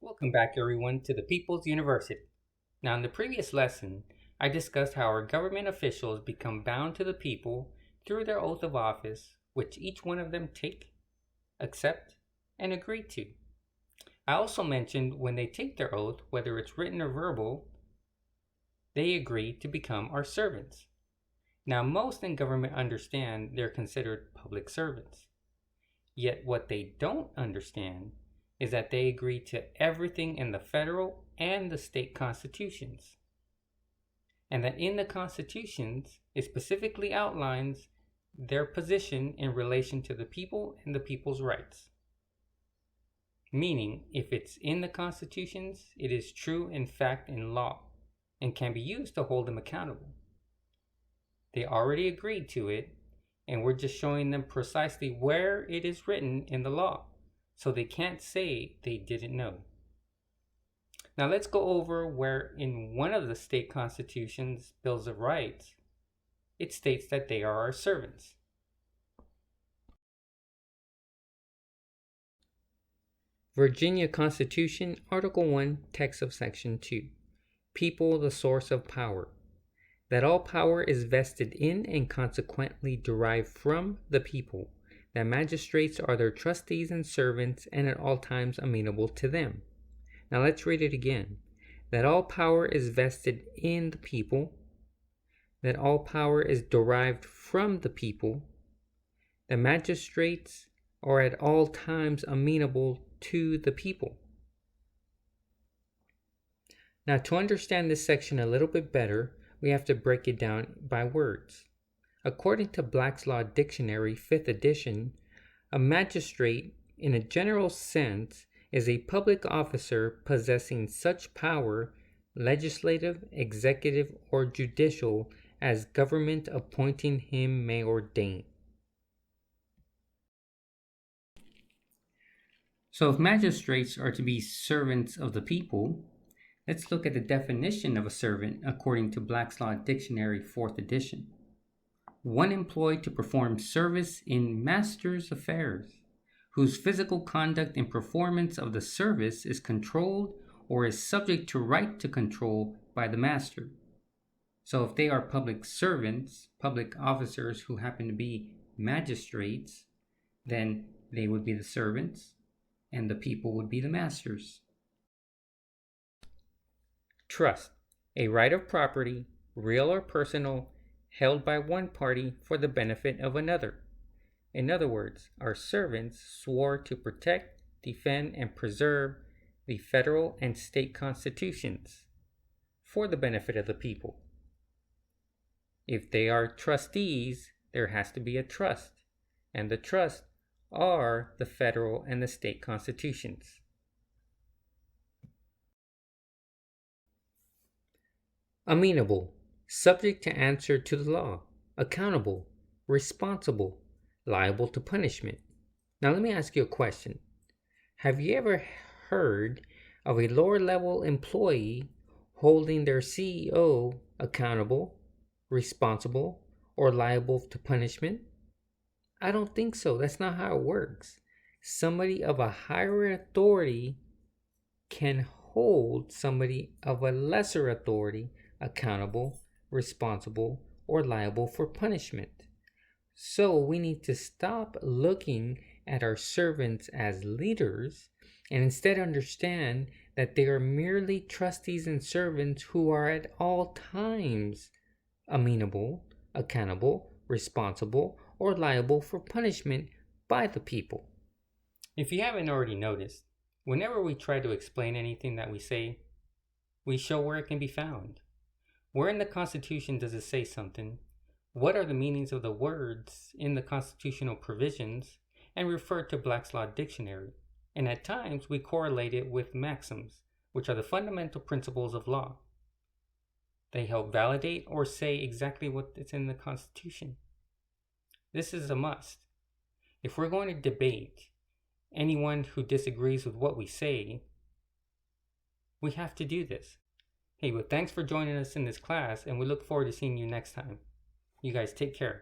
Welcome back, everyone, to the People's University. Now, in the previous lesson, I discussed how our government officials become bound to the people through their oath of office, which each one of them take, accept, and agree to. I also mentioned when they take their oath, whether it's written or verbal, they agree to become our servants. Now, most in government understand they're considered public servants. Yet, what they don't understand is that they agree to everything in the federal and the state constitutions. And that in the constitutions, it specifically outlines their position in relation to the people and the people's rights. Meaning, if it's in the constitutions, it is true in fact in law and can be used to hold them accountable. They already agreed to it, and we're just showing them precisely where it is written in the law, so they can't say they didn't know. Now let's go over where in one of the state constitutions, Bills of Rights, it states that they are our servants. Virginia Constitution, Article 1, text of Section 2. People the source of power. That all power is vested in and consequently derived from the people. That magistrates are their trustees and servants and at all times amenable to them. Now let's read it again. That all power is vested in the people. That all power is derived from the people. The magistrates are at all times amenable to the people. Now, to understand this section a little bit better, we have to break it down by words. According to Black's Law Dictionary, 5th edition, a magistrate, in a general sense, is a public officer possessing such power, legislative, executive, or judicial, as government appointing him may ordain. So if magistrates are to be servants of the people, let's look at the definition of a servant according to Black's Law Dictionary, 4th edition. One employed to perform service in master's affairs, whose physical conduct and performance of the service is controlled or is subject to right to control by the master. So if they are public servants, public officers who happen to be magistrates, then they would be the servants and the people would be the masters. Trust, a right of property, real or personal, held by one party for the benefit of another. In other words, our servants swore to protect, defend, and preserve the federal and state constitutions for the benefit of the people. If they are trustees, there has to be a trust, and the trust are the federal and the state constitutions. Amenable, subject to answer to the law, accountable, responsible, liable to punishment. Now let me ask you a question. Have you ever heard of a lower level employee holding their CEO accountable, responsible, or liable to punishment? I don't think so. That's not how it works. Somebody of a higher authority can hold somebody of a lesser authority accountable, responsible, or liable for punishment. So we need to stop looking at our servants as leaders and instead understand that they are merely trustees and servants who are at all times amenable, accountable, responsible, or liable for punishment by the people. If you haven't already noticed, whenever we try to explain anything that we say, we show where it can be found. Where in the Constitution does it say something? What are the meanings of the words in the constitutional provisions? And refer to Black's Law Dictionary. And at times, we correlate it with maxims, which are the fundamental principles of law. They help validate or say exactly what is in the Constitution. This is a must. If we're going to debate anyone who disagrees with what we say, we have to do this. Hey, well, thanks for joining us in this class, and we look forward to seeing you next time. You guys take care.